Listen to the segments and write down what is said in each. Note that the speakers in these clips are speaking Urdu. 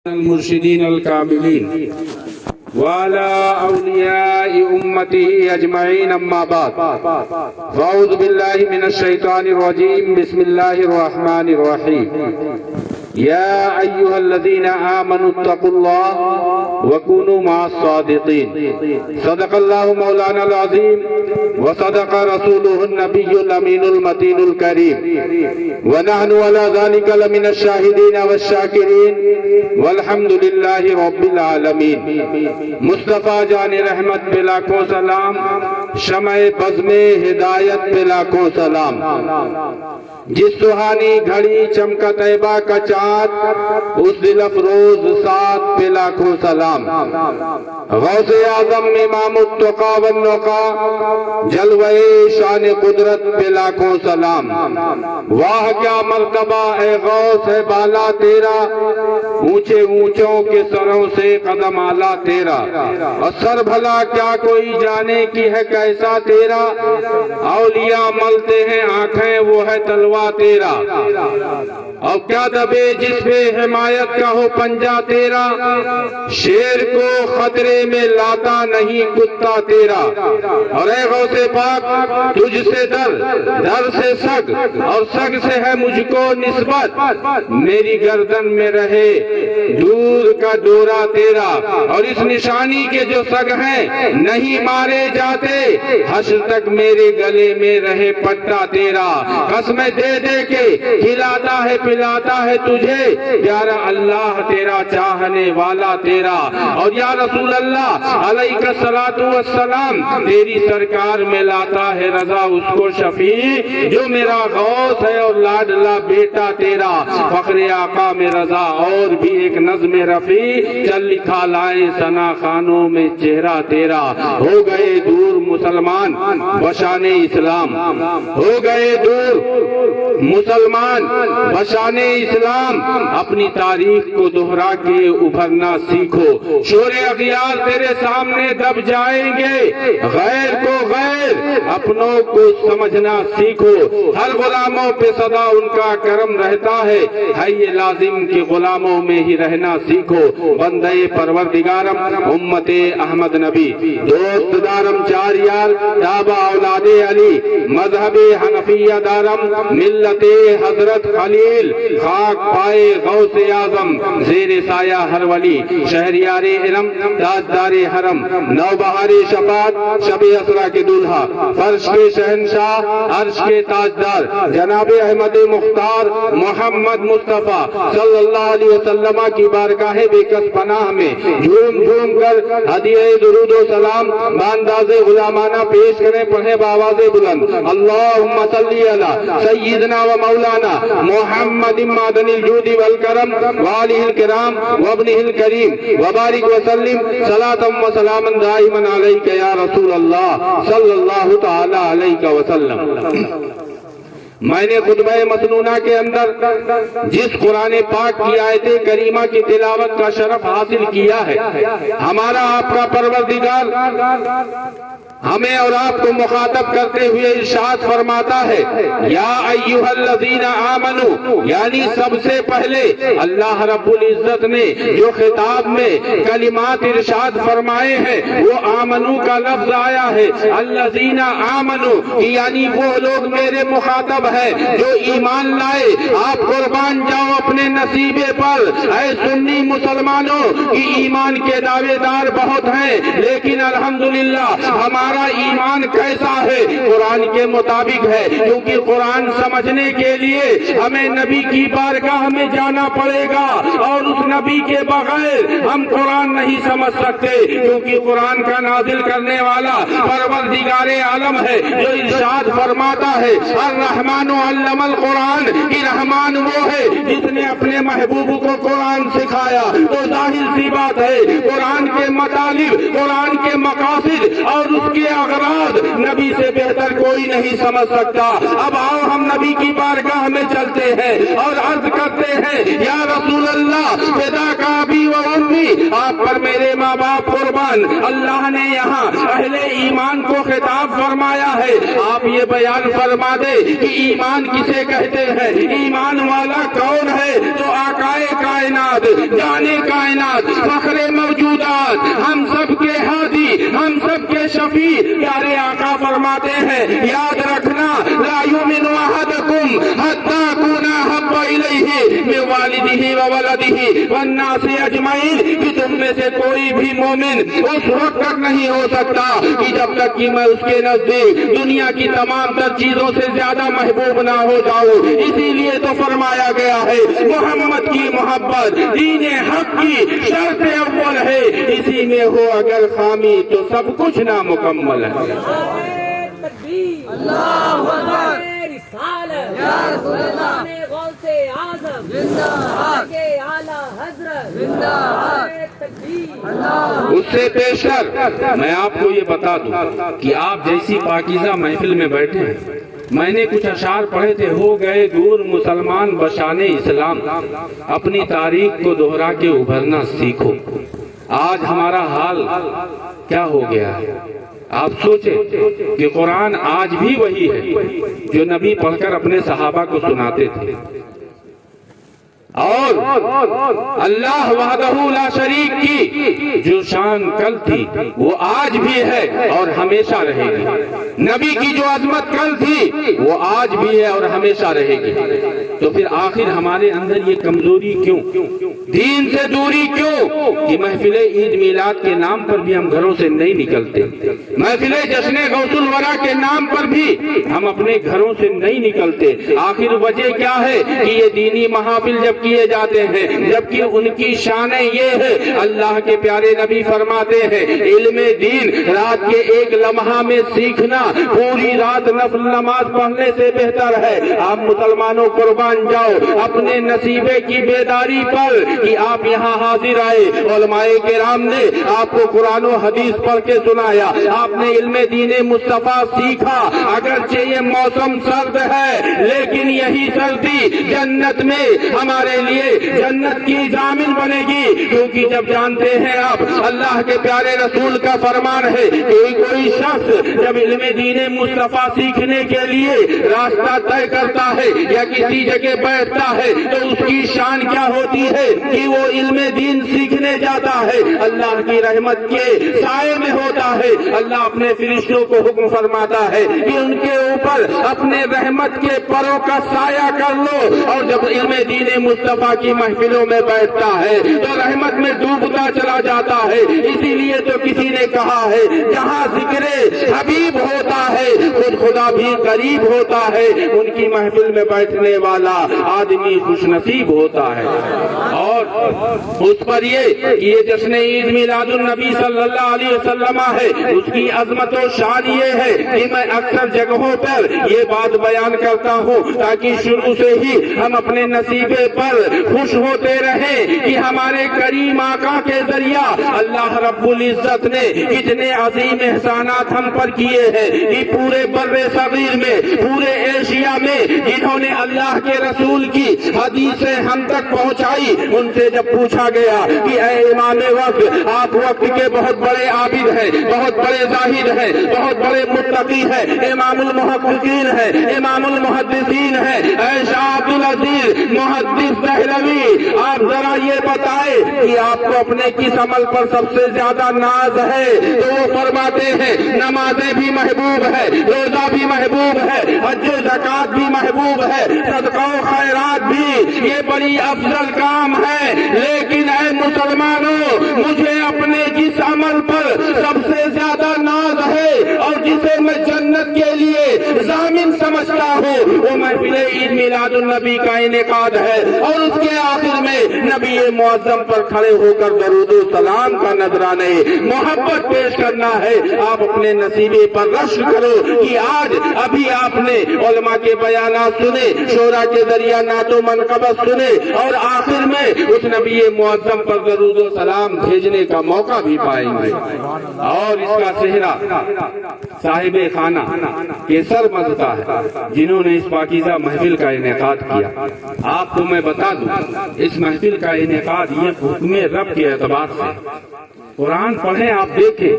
المرشدين الكاملين وعلى أولياء أمته أجمعين أما بعد فأعوذ بالله من الشيطان الرجيم بسم الله الرحمن الرحيم يا أيها الذين آمنوا اتقوا الله وكونوا مع الصادقين صدق الله مولانا العظيم وصدق رسوله النبي الأمين المتين الكريم ونحن على ذلك لمن الشاهدين والشاكرين والحمد لله رب العالمين مصطفیٰ جان رحمت پہ لاکھوں سلام، شمع بزم ہدایت پہ لاکھوں سلام، جس سہانی گھڑی چمکا طیبہ کا چاند اس دل افروز ساتھ پہ لاکھوں سلام، غوث اعظم امام التقا والنقا جلوہ شان قدرت پہ لاکھوں سلام۔ واہ کیا مرتبہ اے غوث ہے بالا تیرا، اونچے اونچوں کے سروں سے قدم آلا تیرا، اور سر بھلا کیا کوئی جانے کی ہے کیسا تیرا، اولیاء ملتے ہیں آنکھیں وہ ہے تلوا تیرا، اور کیا دبے جس پہ حمایت کا ہو پنجا تیرا، شیر کو خطرے میں لاتا نہیں کتا تیرا، اور اے غوث پاک تجھ سے در سے سگ اور سگ سے ہے مجھ کو نسبت، میری گردن میں رہے دور کا ڈورا تیرا، اور اس نشانی کے جو سگ ہیں نہیں مارے جاتے، حشر تک میرے گلے میں رہے پٹا تیرا، قسمیں دے دے کے کھلاتا ہے پلاتا ہے تجھے پیارا اللہ تیرا، چاہنے والا تیرا، اور یا رسول اللہ علیہ الصلوۃ والسلام تیری سرکار میں لاتا ہے رضا اس کو شفیع جو میرا غوث ہے اور لاڈلا بیٹا تیرا، فخر آقا میں رضا اور بھی ایک نظم رفیع چل لکھا لائے ثنا خانوں میں چہرہ تیرا، ہو گئے دور مسلمان بشان اسلام، ہو گئے دور مسلمان بشان اسلام، اپنی تاریخ کو دہرا کے ابھرنا سیکھو، شور اغیار تیرے سامنے دب جائیں گے، غیر کو غیر اپنوں کو سمجھنا سیکھو، ہر غلاموں پہ صدا ان کا کرم رہتا ہے یہ لازم کہ غلاموں میں ہی رہنا سیکھو، بندے پروردگارم امت احمد نبی دوست دارم چار یار تابع اولاد علی مذہب حنفیہ دارم ملت حضرت خلیل خاک پائے غوث اعظم زیر سایہ ہر ولی شہریار علم تاجدار حرم نوبہار شفاعت شب اسرا کے دولہا فرش کے شہنشاہ عرش کے تاجدار جناب احمد مختار محمد مصطفیٰ صلی اللہ علیہ وسلم کی بارگاہ بے کس پناہ میں جھوم جھوم کر ہدیہ درود و سلام بانداز غلامانہ پیش کریں، پڑھیں بآواز بلند اللہم صلی علی سیدنا و مولانا محمد معدن الجود والکرم وآلہ الکرام وابنہ الکریم وبارک وسلم صلاۃ و سلاما دائما علیک یا رسول اللہ صلی اللہ تعالی علیہ وسلم۔ میں نے خطبہ مسنونہ کے اندر جس قرآن پاک کی آیت کریمہ کی تلاوت کا شرف حاصل کیا ہے، ہمارا آپ کا پروردگار ہمیں اور آپ کو مخاطب کرتے ہوئے ارشاد فرماتا ہے یا ایھا الذین آمنو، یعنی سب سے پہلے اللہ رب العزت نے جو خطاب میں کلمات ارشاد فرمائے ہیں وہ آمنو کا لفظ آیا ہے، الذین آمنو یعنی وہ لوگ میرے مخاطب ہیں جو ایمان لائے، آپ قربان جاؤ اپنے نصیبے پر، اے سنی مسلمانوں کی ایمان کے دعوے دار بہت ہیں لیکن الحمدللہ ہمارا ایمان کیسا ہے؟ قرآن کے مطابق ہے، کیونکہ قرآن سمجھنے کے لیے ہمیں نبی کی بارگاہ میں جانا پڑے گا، اور اس نبی کے بغیر ہم قرآن نہیں سمجھ سکتے، کیونکہ قرآن کا نازل کرنے والا پروردگار عالم ہے جو ارشاد فرماتا ہے الرحمن علم القرآن، کہ رحمان وہ ہے جس نے اپنے محبوب کو قرآن سکھایا، تو ظاہر سی بات ہے قرآن کے مطالب، قرآن کے مقاصد اور اس کے اغراض نبی سے بہتر کوئی نہیں سمجھ سکتا۔ اب آؤ ہم نبی کی بارگاہ میں چلتے ہیں اور عرض کرتے ہیں یا رسول اللہ فدا کا ابی و امی، آپ پر میرے ماں باپ قربان ایمان، اللہ نے یہاں اہل ایمان کو خطاب فرمایا ہے۔ آپ یہ بیان فرما دے کہ ایمان کسے کہتے ہیں، ایمان والا کون ہے؟ جو آقائے کائنات، جانے کائنات، فخر موجودات، ہم سب کے ہادی، ہم سب کے شفیع پیارے آقا فرماتے ہیں، یاد رکھنا لا یؤمن احدکم حتی اکون احب الیہ من والدہ وولدہ والناس اجمعین، کہ تم میں سے کوئی بھی مومن اس وقت تک نہیں ہو سکتا کہ جب تک کہ میں اس کے نزدیک دنیا کی تمام تر چیزوں سے زیادہ محبوب نہ ہو جاؤں۔ اسی لیے تو فرمایا گیا ہے محمد کی محبت دین حق کی شرط اول ہے، اسی میں ہو اگر خامی تو سب کچھ نامکمل ہے۔ اللہ اکبر، رسالت یا رسول اللہ، غوث اعظم زندہ باد، کے اعلی حضرت زندہ باد، تکبیر اللہ۔ اس سے پیش کر میں آپ کو یہ بتا دوں کہ آپ جیسی پاکیزہ محفل میں بیٹھے ہیں، میں نے کچھ اشعار پڑھے تھے، ہو گئے دور مسلمان بشان اسلام، اپنی تاریخ کو دہرا کے ابھرنا سیکھو۔ آج ہمارا حال کیا ہو گیا ہے؟ آپ سوچیں کہ قرآن آج بھی وہی ہے جو نبی پڑھ کر اپنے صحابہ کو سناتے تھے، اور اللہ وحدہ لا شریک کی جو شان کل تھی وہ آج بھی ہے اور ہمیشہ رہے گی، نبی کی جو عظمت کل تھی وہ آج بھی ہے اور ہمیشہ رہے گی۔ تو پھر آخر ہمارے اندر یہ کمزوری کیوں، دین سے دوری کیوں کہ محفل عید میلاد کے نام پر بھی ہم گھروں سے نہیں نکلتے، محفل جشن غوث الورا کے نام پر بھی ہم اپنے گھروں سے نہیں نکلتے؟ آخر وجہ کیا ہے کہ یہ دینی محافل جب کیے جاتے ہیں، جبکہ ان کی شانیں یہ ہے، اللہ کے پیارے نبی فرماتے ہیں علم دین رات کے ایک لمحہ میں سیکھنا پوری رات نفل نماز پڑھنے سے بہتر ہے۔ آپ مسلمانوں قربان جاؤ اپنے نصیبے کی بیداری پر کہ آپ یہاں حاضر آئے، علماء کرام نے آپ کو قرآن و حدیث پڑھ کے سنایا، آپ نے علم دین مصطفیٰ سیکھا۔ اگرچہ یہ موسم سرد ہے لیکن یہی سردی جنت میں ہمارے لیے جنت کی ضامن بنے گی، کیونکہ جب جانتے ہیں آپ اللہ کے پیارے رسول کا فرمان ہے کہ کوئی شخص جب علم دین مصطفیٰ سیکھنے کے لیے راستہ طے کرتا ہے یا کسی جگہ بیٹھتا ہے تو اس کی شان کیا ہوتی ہے کہ وہ علم دین سیکھنے جاتا ہے، اللہ کی رحمت کے سائے میں ہوتا ہے۔ اللہ اپنے فرشتوں کو حکم فرماتا ہے کہ ان کے اوپر اپنے رحمت کے پروں کا سایہ کر لو، اور جب علم دین مصطفیٰ کی محفلوں میں بیٹھتا ہے تو رحمت میں ڈوبتا چلا جاتا ہے۔ اسی لیے تو کسی نے کہا ہے جہاں ذکر حبیب ہوتا ہے خود خدا بھی قریب ہوتا ہے، ان کی محفل میں بیٹھنے والا آدمی خوش نصیب ہوتا ہے۔ اور اس پر یہ جشن عید میلاد النبی صلی اللہ علیہ وسلم ہے، اس کی عظمت و شان یہ ہے کہ میں اکثر جگہوں پر یہ بات بیان کرتا ہوں تاکہ شروع سے ہی ہم اپنے نصیبے پر خوش ہوتے رہیں کہ ہمارے کریم آقا کے ذریعہ اللہ رب العزت نے کتنے عظیم احسانات ہم پر کیے ہیں کہ پورے بر صغیر میں، پورے ایشیا میں جنہوں نے اللہ کے رسول کی حدیثیں ہم تک پہنچائی، ان سے جب پوچھا گیا کہ اے امام وقت، آپ وقت کے بہت بڑے عابد ہیں، بہت بڑے زاہد ہیں، بہت بڑے متقی ہیں، امام المحققین ہیں، امام المحدثین ہیں، اے شاہ عبد العزیز محدث دہلوی، آپ ذرا یہ بتائیں کہ آپ کو اپنے کس عمل پر سب سے زیادہ ناز ہے؟ تو وہ فرماتے ہیں نمازیں بھی محبوب ہے، روزہ بھی محبوب ہے، حج زکات بھی محبوب ہے، صدقہ و خیرات بھی، یہ بڑی افضل کام ہے، لیکن اے مسلمانوں مجھے اپنے جس عمل پر سب سے زیادہ ناز ہے اور جسے میں جنت کے لیے ضامن سمجھتا ہوں وہ محفل عید میلاد النبی کا انعقاد ہے، اور اس کے آخر میں نبی معظم پر کھڑے ہو کر درود و سلام کا نذرانے محبت پیش کرنا ہے۔ آپ اپنے نصیبے پر رشک کرو کہ آج ابھی آپ نے علماء کے بیانات سنے، شورا کے ذریعہ نعت و منقبت سنے، اور آخر میں اس نبی معظم پر درود و سلام بھیجنے کا موقع بھی پائیں گے۔ اور اس کا صحرا صاحب خانہ کے سر مزتا ہے جنہوں نے اس پاکیزہ محفل محفل کا انعقاد کیا. آپ کو میں بتا دوں اس محفل کا انعقاد یہ حکم رب کے اعتبار سے. قرآن پڑھیں آپ دیکھیں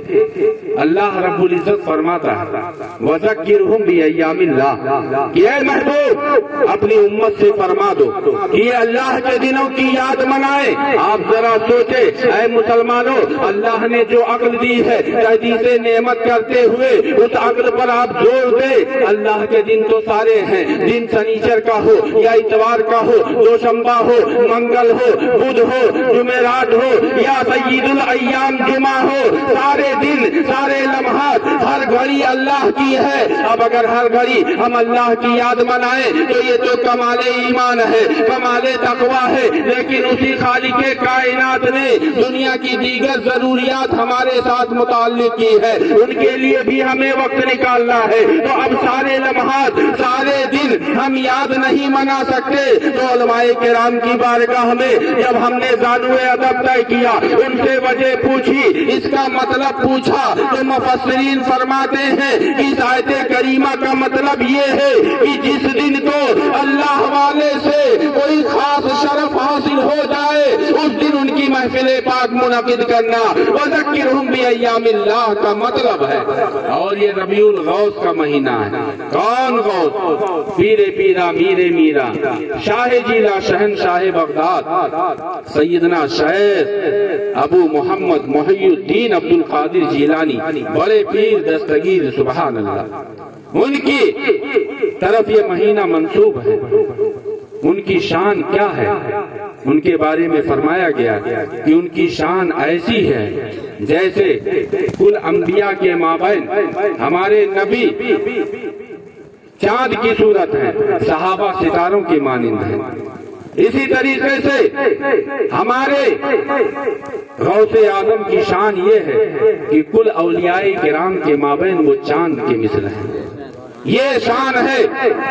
اللہ رب العزت فرماتا ہے وَذَكِّرْهُمْ بِأَيَّامِ اللَّهِ کہ اے محبوب اپنی امت سے فرما دو کہ یہ اللہ کے دنوں کی یاد منائے. آپ ذرا سوچیں اے مسلمانوں, اللہ نے جو عقل دی ہے تحدیث نعمت کرتے ہوئے اس عقل پر آپ زور دیں. اللہ کے دن تو سارے ہیں, دن سنیچر کا ہو یا اتوار کا ہو, دوشنبہ ہو, منگل ہو, بدھ ہو, جمعرات ہو یا سید الایام جمعہ ہو, سارے دن سارے لمحات ہر گھڑی اللہ کی ہے. اب اگر ہر گھڑی ہم اللہ کی یاد منائیں تو یہ تو کمال ایمان ہے, کمال تقوی ہے. لیکن اسی خالق کائنات نے دنیا کی دیگر ضروریات ہمارے ساتھ متعلق کی ہے, ان کے لیے بھی ہمیں وقت نکالنا ہے. تو اب سارے لمحات سارے دن ہم یاد نہیں منا سکتے. تو علماء کرام کی بارگاہ میں جب ہم نے زانو ادب طے کیا, ان سے وجہ پوچھی, اس کا مطلب پوچھا, تو مفسرین فرماتے ہیں کہ اس آیت کریمہ کا مطلب یہ ہے کہ جس دن کو اللہ والے سے کوئی خاص شرف حاصل ہو جائے اس دن ان کی محفل پاک منعقد کرنا وَذَكِّرْهُمْ بِأَيَّامِ اللَّهِ کا مطلب ہے. اور یہ ربیع الغوث کا مہینہ ہے. کون غوث؟ پیر پیرا میر میرا شاہ جیلا شہنشاہ بغداد سیدنا شیخ ابو محمد محی الدین عبد القادر جیلانی, بڑے پیر دستگیر سبحان اللہ. ان کی طرف یہ مہینہ منسوب ہے. ان کی شان کیا ہے؟ ان کے بارے میں فرمایا گیا کہ ان کی شان ایسی ہے جیسے کل انبیاء کے مابین ہمارے نبی چاند کی صورت ہے, صحابہ ستاروں کے مانند ہیں. اسی طریقے سے ہمارے غوث اعظم کی شان یہ ہے کہ کل اولیاء کرام کے مابین وہ چاند کے مثل ہیں. یہ شان ہے.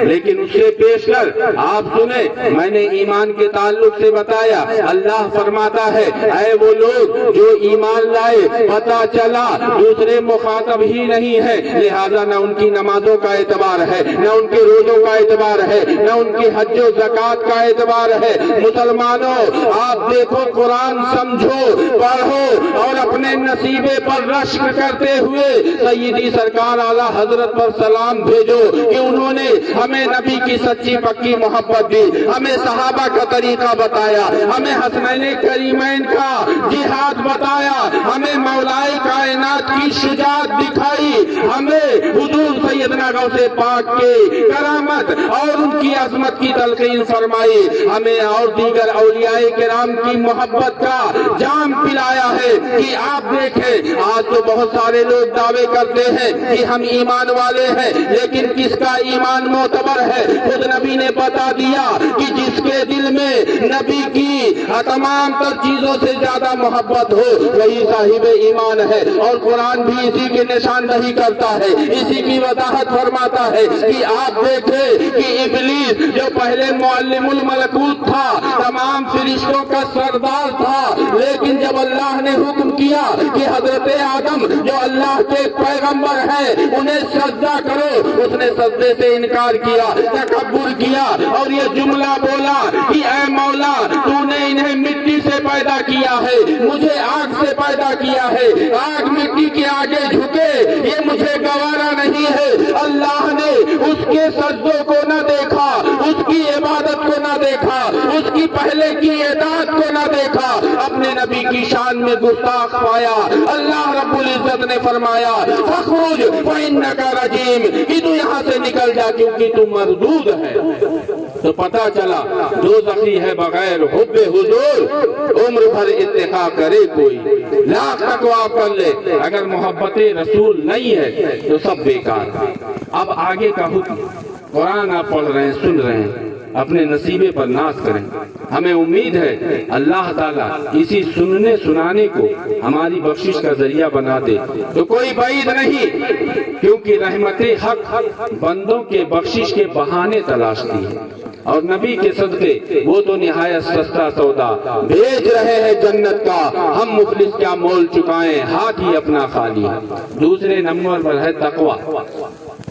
لیکن اس سے پیش کر آپ سنیں, میں نے ایمان کے تعلق سے بتایا, اللہ فرماتا ہے اے وہ لوگ جو ایمان لائے پتہ چلا دوسرے مخاطب ہی نہیں ہے, لہذا نہ ان کی نمازوں کا اعتبار ہے, نہ ان کے روزوں کا اعتبار ہے, نہ ان کی حج و زکوٰۃ کا اعتبار ہے. مسلمانوں آپ دیکھو, قرآن سمجھو, پڑھو اور اپنے نصیبے پر رشک کرتے ہوئے سیدی سرکار اعلیٰ حضرت پر سلام بھیجو کہ انہوں نے ہمیں نبی کی سچی پکی محبت دی, ہمیں صحابہ کا طریقہ بتایا, ہمیں حسنین کریمین کا جہاد بتایا, ہمیں مولائے کائنات کی شجاعت دکھائی, ہمیں حضور سیدنا غوث پاک کے کرامت اور ان کی عظمت کی تلقین فرمائی, ہمیں اور دیگر اولیاء کرام کی محبت کا جام پلایا ہے. کہ آپ دیکھیں آج تو بہت سارے لوگ دعوے کرتے ہیں کہ ہم ایمان والے ہیں, لیکن کس کا ایمان معتبر ہے؟ خود نبی نے بتا دیا کہ جس کے دل میں نبی کی تمام تر چیزوں سے زیادہ محبت ہو وہی صاحب ایمان ہے. اور قرآن بھی اسی کی نشاندہی کرتا ہے, اسی کی وضاحت فرماتا ہے کہ آپ دیکھیں کہ ابلیس جو پہلے معلم الملکوت تھا, تمام فرشتوں کا سردار تھا, لیکن جب اللہ نے حکم کیا کہ حضرت آدم جو اللہ کے پیغمبر ہیں انہیں سجدہ کرو, اس نے سجدے سے انکار کیا, تکبر کیا اور یہ جملہ بولا کہ اے مولا تو نے انہیں مٹی سے پیدا کیا ہے, مجھے آگ سے پیدا کیا ہے, آگ مٹی کے آگے جھکے یہ مجھے گوارا نہیں ہے. اللہ نے اس کے سجدوں کو نہ دیکھا, اس کی عبادت کو نہ دیکھا, اس کی پہلے کی اطاعت کو نہ دیکھا, اپنے نبی کی شان میں گستاخ پایا. اللہ رب العزت نے فرمایا فخرج فإنک رجیم, کہ تو یہاں سے نکل جا کیونکہ تو مردود ہے. تو پتا چلا دوزخی ہے بغیر حب حضور, عمر بھر اتقا کرے کوئی, لاکھ تقویٰ کر لے, اگر محبت رسول نہیں ہے تو سب بیکار. اب آگے کا حکم, قرآن آپ پڑھ رہے ہیں, سن رہے ہیں, اپنے نصیبے پر ناز کریں. ہمیں امید ہے اللہ تعالیٰ اسی سننے سنانے کو ہماری بخشش کا ذریعہ بنا دے تو کوئی بعید نہیں, کیونکہ رحمت حق بندوں کے بخشش کے بہانے تلاشتی ہے. اور نبی کے صدقے وہ تو نہایت سستا سودا بھیج رہے ہیں جنت کا, ہم مفلس کیا مول چکائیں, ہاتھ ہی اپنا خالی. دوسرے نمبر پر ہے تقویٰ.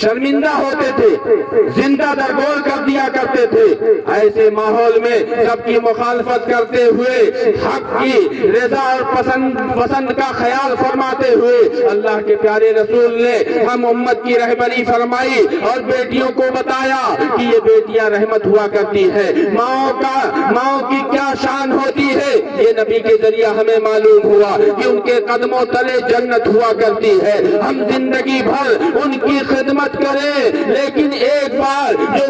شرمندہ ہوتے تھے، زندہ درگور کر دیا کرتے تھے۔ ایسے ماحول میں سب کی مخالفت کرتے ہوئے، حق کی رضا اور پسند کا خیال فرماتے ہوئے اللہ کے پیارے رسول نے ہم امت کی رہبری فرمائی اور بیٹیوں کو بتایا کہ یہ بیٹیاں رحمت ہوا کرتی ہے، ماؤں کی کیا شان ہوتی ہے، یہ نبی کے ذریعہ ہمیں معلوم ہوا کہ ان کے قدموں تلے جنت ہوا کرتی ہے۔ ہم زندگی بھر ان کی خدمت کریں، لیکن ایک بار جو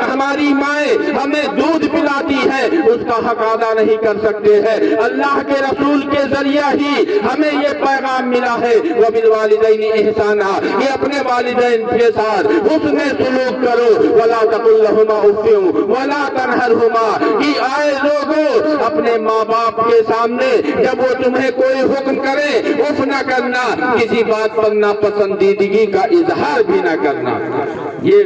ہماری مائیں ہمیں دودھ پلاتی ہے اس کا حق ادا نہیں کر سکتے ہیں۔ اللہ کے رسول کے ذریعہ ہی ہمیں یہ پیغام ملا ہے وبالوالدین احسانا، کہ اپنے والدین کے ساتھ حسن سلوک کرو، ولا تقل لهما اف ولا تنهرهما، کہ آئے لوگوں اپنے ماں باپ کے سامنے جب وہ تمہیں کوئی حکم کرے اف نہ کرنا، کسی بات پر ناپسندیدگی کا اظہار بھی نہ کرنا۔ یہ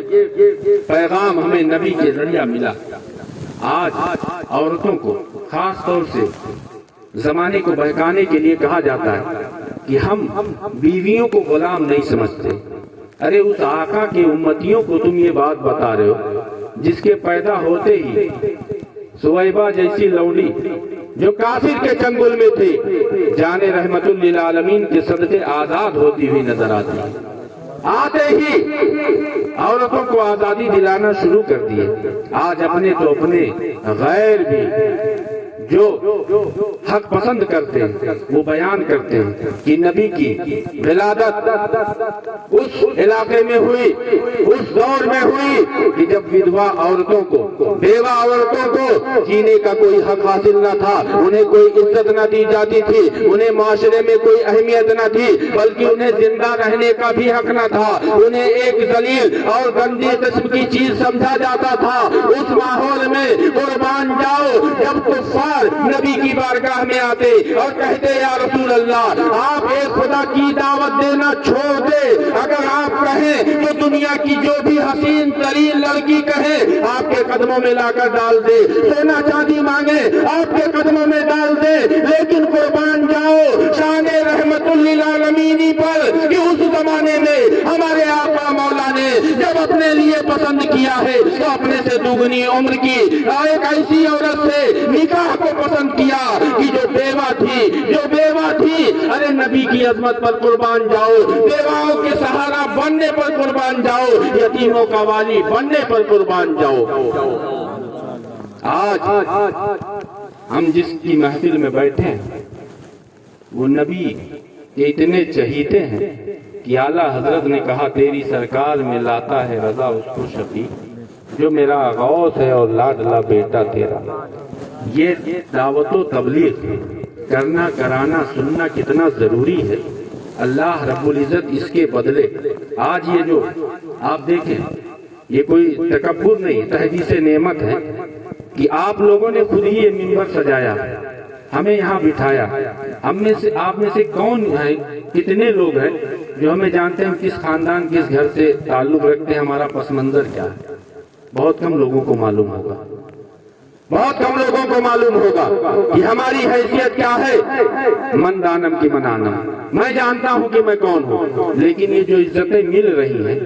پیغام ہمیں نبی کے ذریعہ ملا۔ آج عورتوں کو خاص طور سے زمانے کو بہکانے کے لیے کہا جاتا ہے کہ ہم بیویوں کو غلام نہیں سمجھتے۔ ارے اس آقا کے امتیوں کو تم یہ بات بتا رہے ہو جس کے پیدا ہوتے ہی سویبہ جیسی لوڈی جو کافر کے چنگل میں تھی، جان رحمت للعالمین کے صدقے آزاد ہوتی ہوئی نظر آتی ہے۔ آتے ہی عورتوں کو آزادی دلانا شروع کر دیے۔ آج اپنے تو اپنے غیر بھی جو حق پسند کرتے ہیں وہ بیان کرتے ہیں کہ نبی کی ولادت اس علاقے میں ہوئی، اس دور میں ہوئی کہ جب ودھوا عورتوں کو، بیوہ عورتوں کو جینے کا کوئی حق حاصل نہ تھا، انہیں کوئی عزت نہ دی جاتی تھی، انہیں معاشرے میں کوئی اہمیت نہ تھی، بلکہ انہیں زندہ رہنے کا بھی حق نہ تھا، انہیں ایک ذلیل اور گندی قسم کی چیز سمجھا جاتا تھا۔ اس ماحول میں قربان جاؤ جب کفار نبی کی بارگاہ میں آتے اور کہتے یا رسول اللہ آپ ایک خدا کی دعوت دینا چھوڑ دے، اگر آپ کہیں تو دنیا کی جو بھی حسین ترین لڑکی کہے آپ کے قدموں میں لا کر ڈال دے، سونا چاندی مانگے آپ کے قدموں میں ڈال دے، لیکن قربان جاؤ شان رحمت للعالمین پر کہ اس زمانے میں ہمارے آقا مولا نے جب اپنے لیے پسند کیا ہے تو اپنے سے دوگنی عمر کی ایک ایسی عورت سے نکاح کو پسند کیا کہ جو بیوہ تھی۔ ارے نبی کی عظمت پر قربان جاؤ، بیواؤں کے سہارا بننے پر قربان جاؤ، یتیموں کا والی بننے پر قربان جاؤ۔ آج ہم جس کی محفل میں بیٹھے ہیں وہ نبی کے اتنے چہیتے ہیں کہ اعلیٰ حضرت نے کہا تیری سرکار میں لاتا ہے رضا اس کو شفیع، جو میرا غوث ہے اور لاڈلا بیٹا تیرا۔ یہ دعوت و تبلیغ کرنا، کرانا، سننا کتنا ضروری ہے۔ اللہ رب العزت اس کے بدلے آج یہ جو آپ دیکھیں یہ کوئی تکبر نہیں، تحدیث نعمت ہے کہ آپ لوگوں نے خود ہی یہ منبر سجایا، ہمیں یہاں بٹھایا۔ ہم میں سے، آپ میں سے کون ہے، کتنے لوگ ہیں جو ہمیں جانتے ہیں کس خاندان، کس گھر سے تعلق رکھتے ہیں، ہمارا پس منظر کیا ہے؟ بہت کم لوگوں کو معلوم ہوگا، بہت کم لوگوں کو معلوم ہوگا کہ ہماری حیثیت کیا ہے۔ من دانم کی منانم، میں جانتا ہوں کہ میں کون ہوں، لیکن یہ جو عزتیں مل رہی ہیں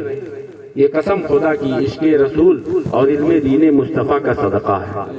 یہ قسم خدا کی عشق رسول اور علم دین مصطفیٰ کا صدقہ ہے،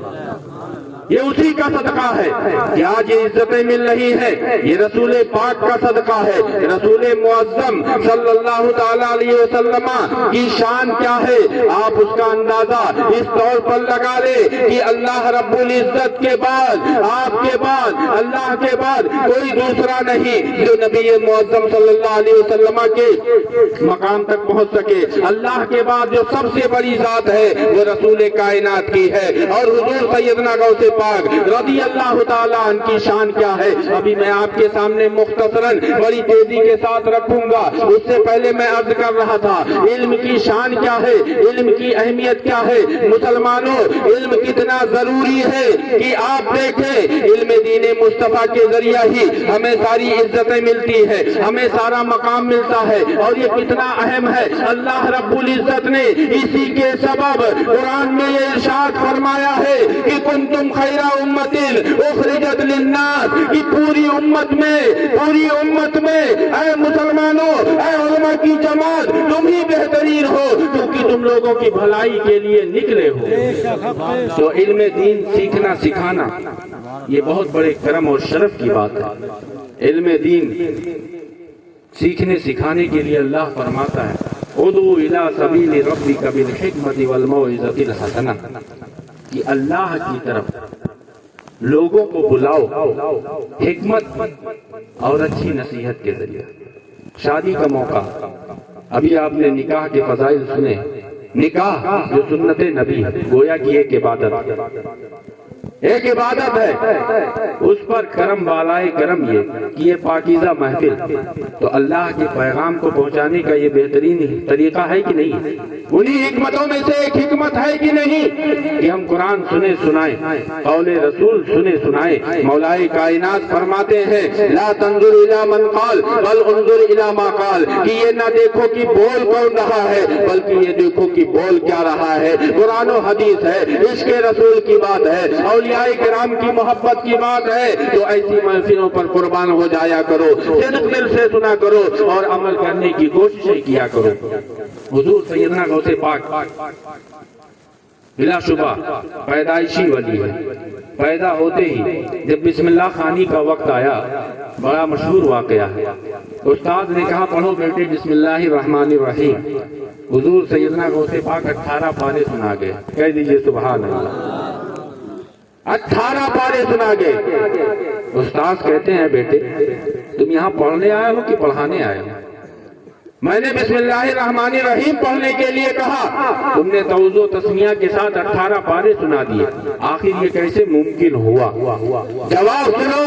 یہ اسی کا صدقہ ہے کہ آج یہ عزتیں مل رہی ہیں، یہ رسول پاک کا صدقہ ہے۔ رسول معظم صلی اللہ تعالی علیہ وسلم کی شان کیا ہے آپ اس کا اندازہ اس طور پر لگا لے کہ اللہ رب العزت کے بعد، آپ کے بعد، اللہ کے بعد کوئی دوسرا نہیں جو نبی معظم صلی اللہ علیہ وسلم کے مقام تک پہنچ سکے۔ اللہ کے بعد جو سب سے بڑی ذات ہے وہ رسول کائنات کی ہے، اور حضور سیدنا غوث پاک رضی اللہ تعالیٰ عنہ کی شان کیا ہے ابھی میں آپ کے سامنے مختصراً بڑی تیزی کے ساتھ رکھوں گا۔ اس سے پہلے میں عرض کر رہا تھا علم کی شان کیا ہے، علم کی اہمیت کیا ہے۔ مسلمانوں علم کتنا ضروری ہے کہ آپ دیکھیں علم دین مصطفیٰ کے ذریعہ ہی ہمیں ساری عزتیں ملتی ہیں، ہمیں سارا مقام ملتا ہے، اور یہ کتنا اہم ہے۔ اللہ رب العزت نے اسی کے سبب قرآن میں یہ ارشاد فرمایا ہے کہ کنتم خیرا امتن اخرجت للناس، کہ پوری امت میں اے مسلمانوں، اے علماء کی جماعت، تم ہی بہترین ہو کیونکہ تم لوگوں کی بھلائی کے لیے نکلے ہو۔ تو علم دین سیکھنا سکھانا یہ بہت بڑے کرم اور شرف کی بات ہے۔ علم دین سیکھنے سکھانے کے لیے اللہ فرماتا ہے ادعو الی سبیل ربک بالحکمت والموعظۃ الحسنہ، کہ اللہ کی طرف لوگوں کو بلاؤ حکمت اور اچھی نصیحت کے ذریعے۔ شادی کا موقع، ابھی آپ نے نکاح کے فضائل سنے۔ نکاح جو سنت نبی ہے، گویا کی ایک عبادت ہے، اس پر کرم بالائے کرم یہ کہ یہ پاکیزہ محفل تو اللہ کے پیغام کو پہنچانے کا یہ بہترین طریقہ ہے کہ نہیں؟ انہی حکمتوں میں سے ایک حکمت ہے کہ نہیں کہ ہم قرآن سنے سنائیں، قول رسول سنے سنائیں۔ مولائے کائنات فرماتے ہیں لا تنظر الی من قال بل انظر الی ما قال، کہ یہ نہ دیکھو کہ بول کون رہا ہے بلکہ یہ دیکھو کہ بول کیا رہا ہے۔ قرآن و حدیث ہے، عشق رسول کی بات ہے، اولیاء کرام کی محبت کی بات ہے، تو ایسی محفلوں پر قربان ہو جایا کرو، صدق دل سے سنا کرو اور عمل کرنے کی کوششیں کیا کرو۔ حضور سیدنا غوث پاک بلا شبہ پیدائشی ولی ہے۔ پیدا ہوتے ہی جب بسم اللہ خوانی کا وقت آیا، بڑا مشہور واقعہ ہے، استاد نے کہا پڑھو بیٹے بسم اللہ الرحمن الرحیم۔ حضور سیدنا غوث پاک 18 پارے سنا گئے، کہہ دیجئے سبحان اللہ۔ 18 پارے سنا گئے۔ استاد کہتے ہیں بیٹے تم یہاں پڑھنے آئے ہو کہ پڑھانے آئے ہو؟ میں نے بسم اللہ الرحمن الرحیم پڑھنے کے لیے کہا، تم نے توضع و تسمیہ کے ساتھ 18 پارے سنا دیے، آخر یہ کیسے ممکن ہوا؟ جواب سنو،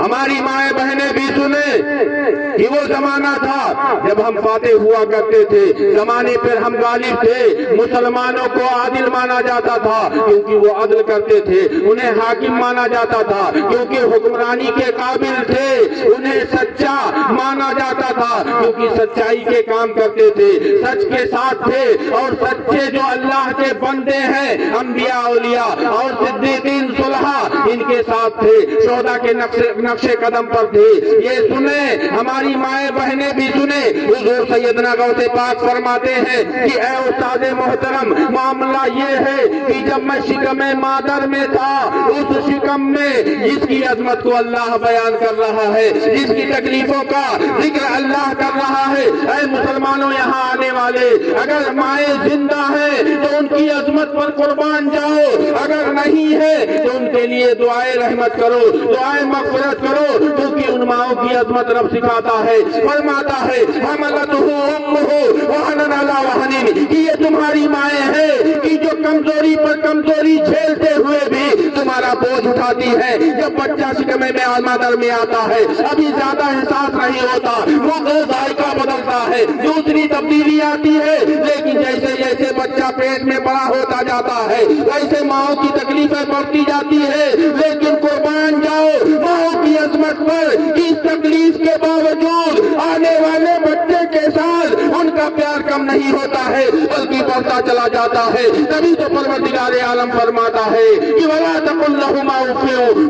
ہماری مائیں بہنیں بھی سنیں کہ وہ زمانہ تھا جب ہم فاتح ہوا کرتے تھے، زمانے پر ہم غالب تھے، مسلمانوں کو عادل مانا جاتا تھا کیونکہ وہ عدل کرتے تھے، انہیں حاکم مانا جاتا تھا کیونکہ حکمرانی کے قابل تھے، انہیں سچا مانا جاتا تھا کیونکہ سچائی کے کام کرتے تھے، سچ کے ساتھ تھے، اور سچے جو اللہ کے بندے ہیں انبیاء اولیاء اور صدیقین صلحاء ان کے ساتھ تھے، شہداء کے نقش قدم پر تھے۔ یہ سنیں، ہماری مائیں بہنیں بھی سنیں۔ حضور سیدنا غوث پاک فرماتے ہیں کہ اے استاد محترم، معاملہ یہ ہے کہ جب میں شکم مادر میں تھا، اس شکم میں جس کی عظمت کو اللہ بیان کر رہا ہے، جس کی تکلیفوں کا ذکر اللہ کر رہا ہے، اے مسلمانوں یہاں آنے والے، اگر مائیں زندہ ہیں تو ان کی عظمت پر قربان جاؤ، اگر نہیں ہے تو ان کے لیے دعائے رحمت کرو، دعائے مغفرت کرو، کیونکہ ان ماؤں کی عظمت رب سکھاتا ہے، فرماتا ہے حملتہ امہ وہنا علی وہن، کہ یہ تمہاری مائیں ہیں کہ جو کمزوری پر کمزوری جھیلتے ہوئے بھی تمہارا بوجھ اٹھاتی ہے۔ جب بچہ شکم مادر میں آتا ہے ابھی زیادہ احساس نہیں ہوتا، وہ ذائقہ بدلتا ہے، دوسری تبدیلی آتی ہے، لیکن جیسے جیسے بچہ پیٹ میں بڑا ہوتا جاتا ہے ویسے ماؤں کی تکلیفیں بڑھتی جاتی ہے، لیکن قربان جاؤ ماؤں کی عظمت پر، اس تکلیف کے باوجود آنے والے بچے کے ساتھ ان کا پیار کم نہیں ہوتا ہے بلکہ بڑھتا چلا جاتا ہے۔ تبھی تو پروردگار عالم فرماتا ہے کہ وَلَا تَقُلْ لَهُمَا اُفٍّ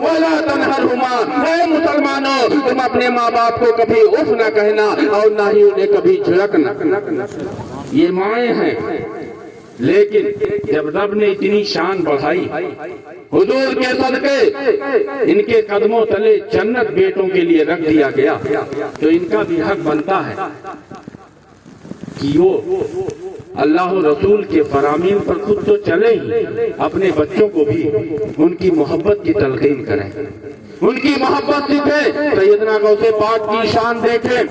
وَلَا تَنْهَرْهُمَا، اے مسلمانوں تم اپنے ماں باپ کو کبھی اف نہ کہنا اور نہ ہی انہیں کبھی جھڑکنا۔ یہ مائیں ہیں، لیکن جب رب نے اتنی شان بڑھائی، حضور کے صدقے ان کے قدموں تلے جنت بیٹوں کے لیے رکھ دیا گیا، تو ان کا بھی حق بنتا ہے کہ وہ اللہ و رسول کے فرامین پر خود تو چلے ہی، اپنے بچوں کو بھی ان کی محبت کی تلقین کریں، ان کی محبت سیکھیں۔ سیدنا غوث پاک کی شان دیکھیں،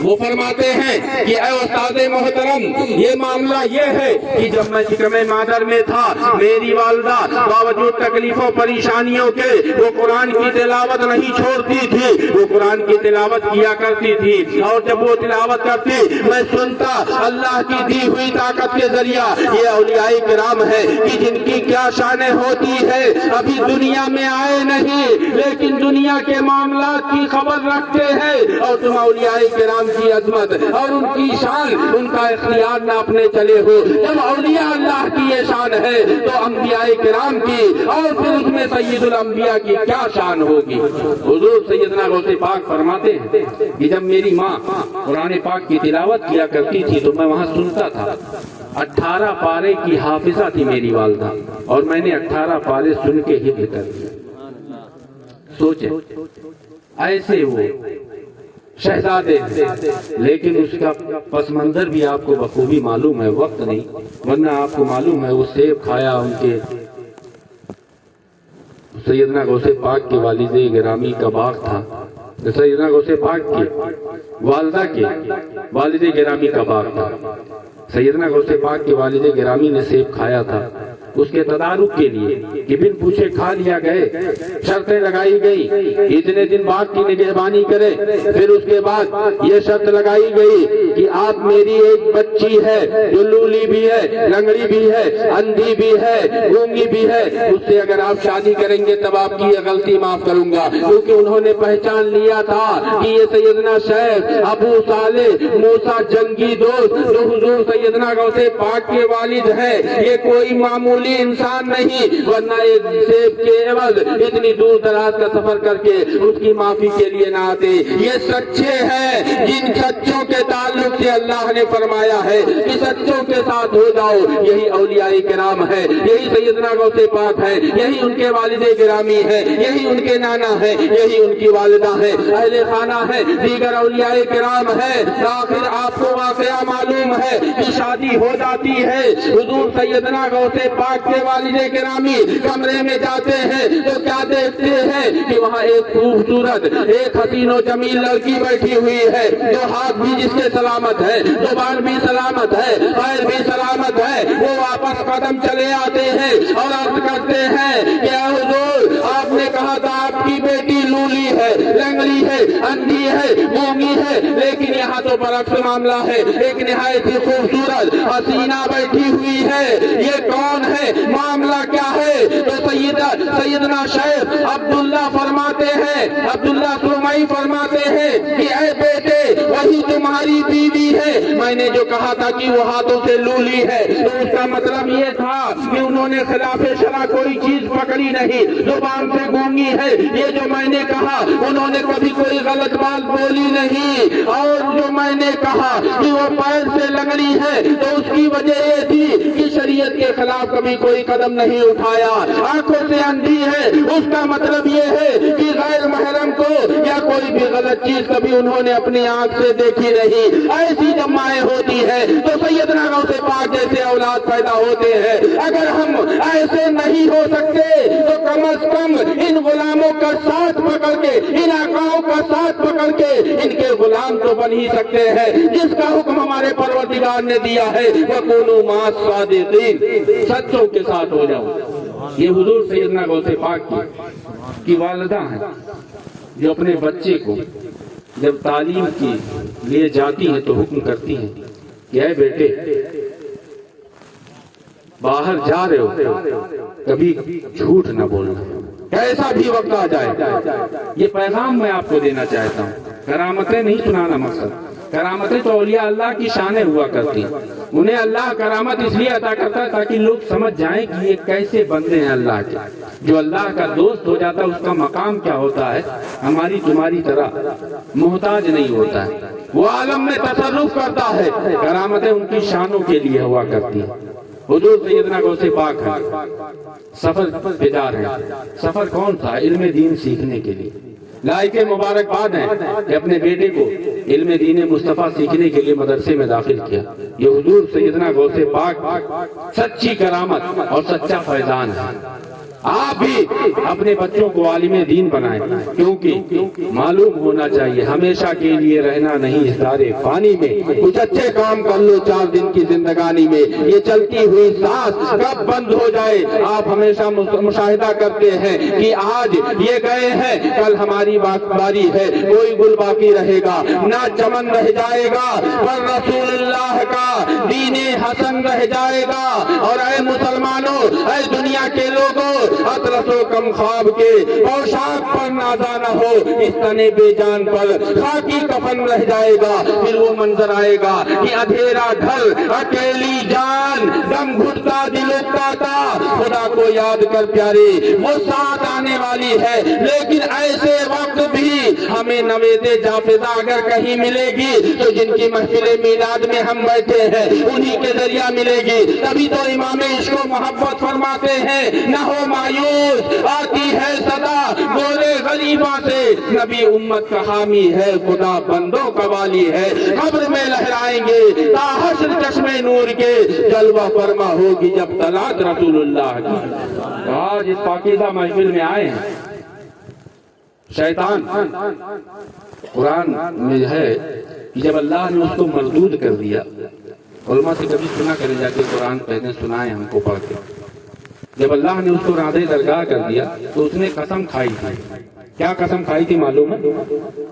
وہ فرماتے ہیں کہ اے استاد محترم، یہ معاملہ یہ ہے کہ جب میں شکم مادر میں تھا، میری والدہ باوجود تکلیفوں پریشانیوں کے وہ قرآن کی تلاوت نہیں چھوڑتی تھی، وہ قرآن کی تلاوت کیا کرتی تھی، اور جب وہ تلاوت کرتی میں سنتا، اللہ کی دی ہوئی ہوئی طاقت کے ذریعہ یہ اولیاء کرام ہے کہ جن کی کیا شانیں ہوتی ہے ابھی دنیا میں آئے نہیں لیکن دنیا کے معاملات کی خبر رکھتے ہیں، اور تم اولیاء کرام کی عظمت اور ان کی شان ان کا اختیار نہ اپنے چلے ہو۔ جب اولیاء اللہ کی یہ شان ہے تو انبیاء کرام کی اور پھر اس میں سید الانبیاء کی کیا شان ہوگی۔ حضور سیدنا غوث پاک فرماتے ہیں کہ جب میری ماں قرآن پاک کی تلاوت کیا کرتی تھی تو میں وہاں سنتا تھا۔ 18 پارے کی حافظہ تھی میری والدہ اور میں نے 18 پارے سن کے حفظ کر دیا۔ سوچیں ایسے وہ شہزادے لیکن اس کا پس منظر بھی آپ کو بخوبی معلوم ہے، وقت نہیں ورنہ آپ کو معلوم ہے وہ سیب کھایا ان کے سیدنا غوث پاک کے والد گرامی کا باغ تھا، سیدنا غوث پاک کے والدہ کے والد گرامی کا باغ تھا، سیدنا غوث پاک کے والد گرامی نے سیب کھایا تھا، اس کے تدارک کے لیے کہ بن پوچھے کھا لیا گئے، شرطیں لگائی گئی اتنے دن باغ کی نگہبانی کرے، پھر اس کے بعد یہ شرط لگائی گئی کہ آپ میری ایک بچی ہے جو لولی بھی ہے، لنگڑی بھی ہے، اندھی بھی ہے، گونگی بھی ہے، اس سے اگر آپ شادی کریں گے تب آپ کی یہ غلطی معاف کروں گا، کیونکہ انہوں نے پہچان لیا تھا کہ یہ سیدنا شیخ ابو صالح موسیٰ جنگی دوست جو حضور سیدنا غوث پاک کے والد ہے یہ کوئی معمولی انسان نہیں، ورنہ ایک سیب کے عوض اتنی دور دراز کا سفر کر کے اس کی معافی کے لیے نہ آتے۔ یہ سچے ہیں جن سچوں کے تعلق سے اللہ نے فرمایا ہے کہ سچوں کے ساتھ ہو جاؤ، یہی اولیاء کرام ہے، یہی سیدنا غوث پاک ہے، یہی ان کے والد گرامی ہے، یہی ان کے نانا ہے، یہی ان کی والدہ ہے، اہل خانہ ہے، دیگر اولیاء کرام ہے۔ آخر آپ کو واقعہ معلوم ہے کہ شادی ہو جاتی ہے، حضور سیدنا غوث پاک کے والد گرامی کمرے میں جاتے ہیں تو کیا دیکھتے ہیں کہ وہاں ایک خوبصورت ایک حسین و جمیل لڑکی بیٹھی ہوئی ہے جو ہاتھ بھی جس کے سلامت ہے، زبان بھی سلامت ہے، پیر بھی سلامت ہے۔ وہ واپس قدم چلے آتے ہیں اور عرض کرتے ہیں کہ اے حضور آپ نے کہا تھا آپ کی بیٹی لولی ہے، لنگڑی ہے، اندھی ہے، گونگی ہے، لیکن یہاں تو برعکس معاملہ ہے، ایک نہایت ہی خوبصورت حسینہ بیٹھی ہوئی ہے، یہ کون ہے، معاملہ کیا ہے؟ تو سیدنا شیخ عبداللہ فرماتے ہیں، عبداللہ سرمئی فرماتے ہیں کہ اے بیٹے وہی تمہاری بیوی ہے، میں نے جو کہا تھا کہ وہ ہاتھوں سے لولی ہے تو اس کا مطلب یہ تھا کہ انہوں نے خلاف شرع کوئی چیز پکڑی نہیں، زبان سے گونگی ہے، یہ جو میں نے کہا انہوں نے کبھی کوئی غلط بات بولی نہیں، اور جو میں نے کہا کہ وہ پیر سے لنگڑی ہے تو اس کی وجہ یہ تھی کہ شریعت کے خلاف کبھی کوئی قدم نہیں اٹھایا، آنکھوں سے اندھی ہے اس کا مطلب یہ ہے کہ غیر محرم کو یا کوئی بھی غلط چیز کبھی انہوں نے اپنی آنکھ سے دیکھی نہیں۔ ایسی جب مائیں ہوتی ہے تو سیدنا غوث پاک جیسے اولاد پیدا ہوتے ہیں۔ اگر ہم ایسے نہیں ہو سکتے تو کم از کم ان غلاموں کا ساتھ پکڑ کے، ان آقاؤں کا ساتھ پکڑ کے ان کے غلام تو بن ہی سکتے ہیں جس کا حکم ہمارے پروردگار نے دیا ہے وَكُونُوا مَعَ الصَّادِقِينَ، سچوں کے ساتھ ہو جاؤ۔ یہ حضور سیدنا غوث پاک کی والدہ ہیں جو اپنے بچے کو جب تعلیم کے لیے جاتی ہیں تو حکم کرتی ہیں کہ اے بیٹے باہر جا رہے ہو کبھی جھوٹ نہ بولنا، کیسا بھی وقت آ جائے۔ یہ پیغام میں آپ کو دینا چاہتا ہوں، کرامتیں نہیں سنانا مقصد، کرامتیں تو اولیاء اللہ کی شانیں ہوا کرتی، انہیں اللہ کرامت اس لیے عطا کرتا ہے تاکہ لوگ سمجھ جائیں کہ یہ کیسے بندے ہیں اللہ کے۔ جو اللہ کا دوست ہو جاتا ہے اس کا مقام کیا ہوتا ہے، ہماری تمہاری طرح محتاج نہیں ہوتا ہے، وہ عالم میں تصرف کرتا ہے۔ کرامتیں ان کی شانوں کے لیے ہوا کرتی ہیں۔ حضور سیدنا غوث پاک ہیں، سفر پہ جا رہے ہیں، سفر کون تھا؟ علم دین سیکھنے کے لیے۔ لائق مبارکباد ہیں کہ اپنے بیٹے کو علم دین مصطفیٰ سیکھنے کے لیے مدرسے میں داخل کیا۔ یہ حضور سیدنا غوث پاک سچی کرامت اور سچا فیضان ہے۔ آپ بھی اپنے بچوں کو عالم دین بنائیں، کیونکہ معلوم ہونا چاہیے ہمیشہ کے لیے رہنا نہیں اس دارے فانی میں۔ کچھ اچھے کام کر لو 4 دن کی زندگانی میں، یہ چلتی ہوئی سانس کب بند ہو جائے۔ آپ ہمیشہ مشاہدہ کرتے ہیں کہ آج یہ گئے ہیں، کل ہماری باری ہے، کوئی گل باقی رہے گا نہ چمن رہ جائے گا، پر رسول اللہ کا دین حسن رہ جائے گا۔ اور اے مسلمانوں، اے دنیا کے لوگوں، اطلس و کم خواب کے پوشاک پر نازا نہ ہو، اس تنے بے جان پر خاکی کفن رہ جائے گا۔ پھر وہ منظر آئے گا کہ اندھیرا گھر، اکیلی جان، دم گھٹتا دل اکتاتا، خدا کو یاد کر پیارے وہ ساتھ آنے والی ہے۔ لیکن ایسے وقت بھی ہمیں نوید جافزہ اگر کہیں ملے گی تو جن کی محفل میلاد میں ہم بیٹھے ہیں انہی کے ذریعہ ملے گی۔ تبھی تو امام عشق و محبت فرماتے ہیں نہ ہو مایوس، آتی ہے صدا گولے غلیبہ سے، نبی امت کا حامی ہے، خدا بندوں کا والی ہے۔ قبر میں لہرائیں گے تا حشر چشمے نور کے، جلوہ فرما ہوگی جب طلعت رسول اللہ کی۔ آج اس پاکیزہ محفل میں آئے ہیں، شیطان قرآن میں ہے کہ جب اللہ نے اس کو مردود کر دیا، علماء سے کبھی سنا کرے جا کے قرآن پہلے سنائے ہم کو پڑھ کے، جب اللہ نے اس کو راندے درگاہ کر دیا تو اس نے قسم کھائی تھی۔ کیا قسم کھائی تھی معلوم ہے؟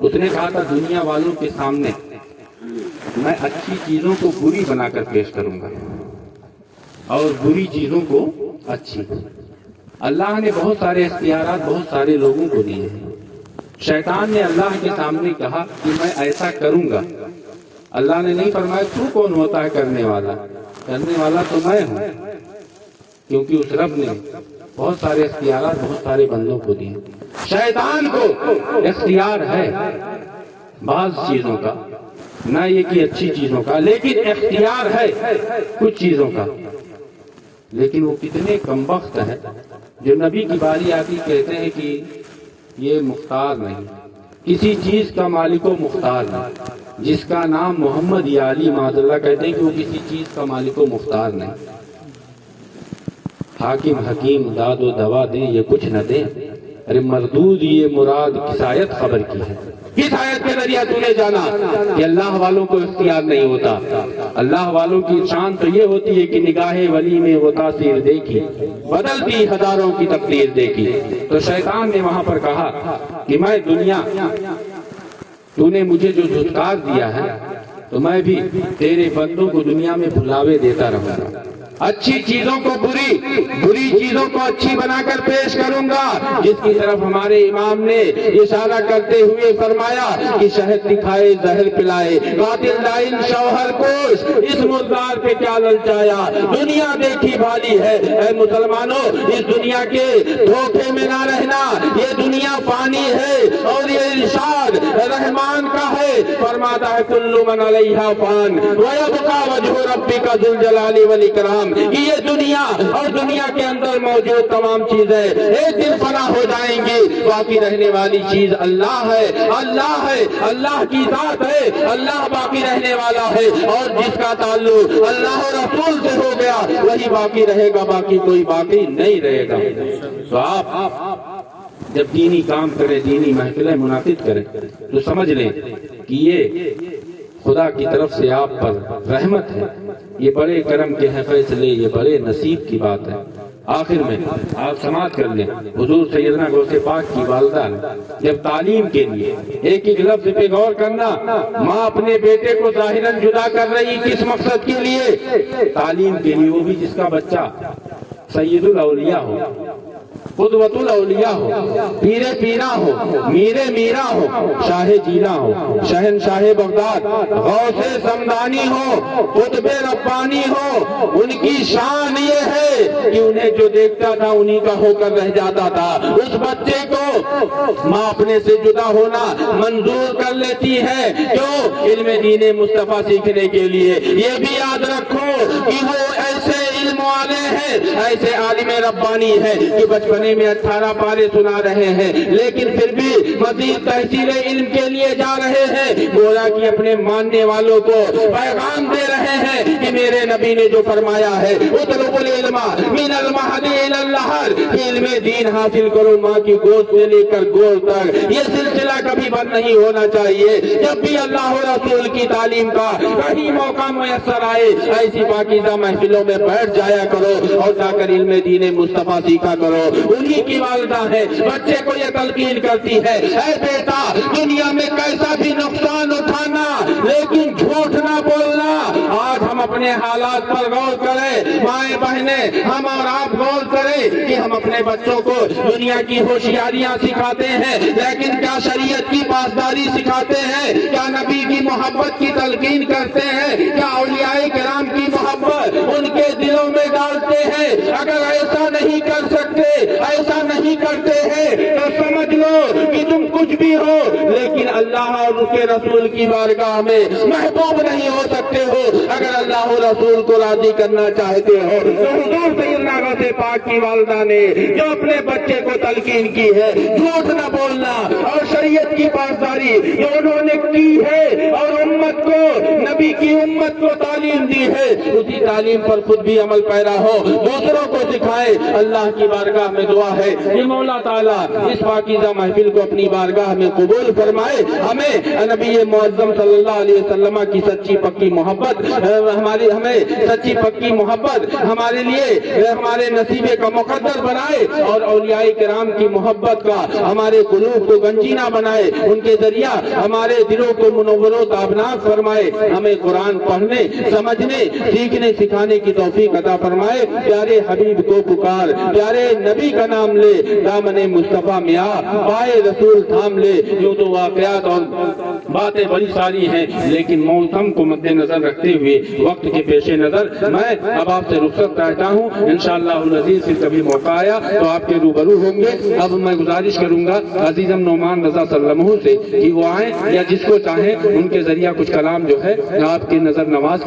اس نے کہا تھا دنیا والوں کے سامنے میں اچھی چیزوں کو بری بنا کر پیش کروں گا اور بری چیزوں کو اچھی۔ اللہ نے بہت سارے اختیارات بہت سارے لوگوں کو دیے ہیں۔ شیطان نے اللہ کے سامنے کہا کہ میں ایسا کروں گا، اللہ نے نہیں فرمایا تو کون ہوتا ہے کرنے والا؟ کرنے والا تو میں ہوں، کیونکہ اس رب نے بہت سارے اختیارات بہت سارے بندوں کو دیے۔ شیطان کو اختیار ہے بعض چیزوں کا، نہ یہ کہ اچھی چیزوں کا، لیکن اختیار ہے کچھ چیزوں کا۔ لیکن وہ کتنے کمبخت ہیں جو نبی کی باری آتی کہتے ہیں کہ یہ مختار نہیں، کسی چیز کا مالک و مختار نہیں۔ جس کا نام محمد یا علی معاذ اللہ کہتے ہیں کہ وہ کسی چیز کا مالک و مختار نہیں۔ حاکم حکیم داد و دوا دیں یہ کچھ نہ دیں، ارے مردود یہ مراد کس آیت خبر کی ہے؟ کس آیت کے ذریعہ تو نے جانا کہ اللہ والوں کو اختیار نہیں ہوتا؟ اللہ والوں کی شان تو یہ ہوتی ہے کہ نگاہ ولی میں وہ تاثیر دیکھی، بدلتی ہزاروں کی تقدیر دیکھی۔ تو شیطان نے وہاں پر کہا کہ میں دنیا، تو نے مجھے جو دھتکار دیا ہے تو میں بھی تیرے بندوں کو دنیا میں بھلاوے دیتا رہوں گا، اچھی چیزوں کو بری، بری چیزوں کو اچھی بنا کر پیش کروں گا۔ جس کی طرف ہمارے امام نے اشارہ کرتے ہوئے فرمایا کہ شہد دکھائے زہر پلائے، قاتل لائن شوہر کوش، اس مردار پہ کیا للچایا، دنیا دیکھی بھالی ہے۔ اے مسلمانوں، اس دنیا کے دھوکے میں نہ رہنا، یہ دنیا فانی ہے اور یہ ارشاد رحمان کا ہے، فرماتا ہے کل من علیہا فان ویبقى وجہ ربک ذو الجلال والاکرام، کہ یہ دنیا اور دنیا کے اندر موجود تمام چیزیں ایک دن فنا ہو جائیں گی، باقی رہنے والی چیز اللہ ہے، اللہ ہے، اللہ کی ذات ہے، اللہ باقی رہنے والا ہے، اور جس کا تعلق اللہ اور رسول سے ہو گیا وہی باقی رہے گا، باقی کوئی باقی نہیں رہے گا۔ تو آپ جب دینی کام کریں، دینی محفلیں منعقد کریں تو سمجھ لیں کہ یہ خدا کی طرف سے آپ پر رحمت ہے، یہ بڑے کرم کے ہیں فیصلے، یہ بڑے نصیب کی بات ہے۔ آخر میں آپ سماعت کر لیں، حضور سیدنا غوث پاک کی والدہ نے جب تعلیم کے لیے ایک ایک لفظ پہ غور کرنا، ماں اپنے بیٹے کو ظاہراً جدا کر رہی کس مقصد کے لیے؟ تعلیم کے لیے، وہ بھی جس کا بچہ سید الاولیاء ہو، قدوۃ الاولیاء ہو، پیر پیرا ہو، میر میرا ہو، شاہ جینا ہو، شہنشاہ بغداد، غوث سمدانی ہو، قطب ربانی ہو، ان کی شان یہ ہے کہ انہیں جو دیکھتا تھا انہی کا ہو کر رہ جاتا تھا۔ اس بچے کو ماں اپنے سے جدا ہونا منظور کر لیتی ہے، کیوں؟ علم دین مصطفیٰ سیکھنے کے لیے۔ یہ بھی یاد رکھو کہ وہ ایسے علم والے ہیں، ایسے عالم ربانی ہیں کہ بچپنے میں 18 پارے سنا رہے ہیں، لیکن پھر بھی مزید تحصیل علم کے لیے جا رہے ہیں، گویا کہ اپنے ماننے والوں کو پیغام دے رہے ہیں کہ میرے نبی نے جو فرمایا ہے اطلبوا العلم من المہد الی اللحد، علم دین حاصل کرو ماں کی گود سے لے کر گود تک، یہ سلسلہ کبھی بند نہیں ہونا چاہیے۔ جب بھی اللہ و رسول کی تعلیم کا کہیں موقع میسر آئے ایسی پاکیزہ محفلوں میں بیٹھ جایا کرو اور جا کر علم دین مصطفیٰ سیکھا کرو۔ انہی کی والدہ ہے، بچے کو یہ تلقین کرتی ہے، اے بیٹا دنیا میں کیسا بھی نقصان اٹھانا لیکن جھوٹ نہ بولنا۔ آج ہم اپنے حالات پر غور کریں، مائیں بہنیں ہم اور آپ غور کریں کہ ہم اپنے بچوں کو دنیا کی ہوشیاریاں سکھاتے ہیں لیکن کیا شریعت کی پاسداری سکھاتے ہیں؟ کیا نبی کی محبت کی تلقین کرتے ہیں؟ کیا اولیاء کرام کی محبت ان کے دلوں میں ڈالتے ہیں؟ اگر ایسا نہیں کر سکتے، ایسا نہیں کرتے ہیں تو سمجھ لو کہ تم کچھ بھی ہو لیکن اللہ اور اس کے رسول کی بارگاہ میں محبوب نہیں ہو سکتے ہو۔ اگر اللہ اور رسول کو راضی کرنا چاہتے ہو تو حضور سیدنا غوث پاک کی والدہ نے جو اپنے بچے کو تلقین کی ہے جھوٹ نہ بولنا اور شریعت کی پاسداری جو انہوں نے کی ہے اور امت کو، نبی کی امت کو تعلیم دی ہے، اسی تعلیم پر خود بھی عمل پیرا ہو، دوسروں کو سکھائے۔ اللہ کی بارگاہ میں دعا ہے کہ مولا تعالیٰ اس پاکیزہ محفل کو اپنی بارگاہ میں قبول فرمائے، ہمیں نبی معظم صلی اللہ علیہ وسلم کی سچی پکی محبت ہمیں سچی پکی محبت ہمارے لیے ہمارے نصیبے کا مقدر بنائے اور اولیاء کرام کی محبت کا ہمارے قلوب کو گنجینہ بنائے، ان کے ذریعہ ہمارے دلوں کو منور و تابناک فرمائے، ہمیں قرآن پڑھنے، سمجھنے، سیکھنے، سکھانے کی توفیق عطا فرمائے۔ پیارے حبیب کو پکار، پیارے نبی کا نام لے، دامن مصطفیٰ میں آ، پائے رسول تھام لے۔ یوں تو واقعات اور باتیں بڑی ساری ہیں لیکن موسم کو مد نظر رکھتے ہوئے وقت کے پیش نظر میں اب آپ سے رخصت چاہتا ہوں۔ انشاءاللہ العزیز پھر کبھی موقع آیا تو آپ کے روبرو ہوں گے۔ اب میں گزارش کروں گا عزیزم نعمان رضا صلی اللہ علیہ وسلم سے کہ وہ آئیں یا جس کو چاہیں ان کے ذریعہ کچھ کلام جو ہے آپ کی نظر نواز کریں۔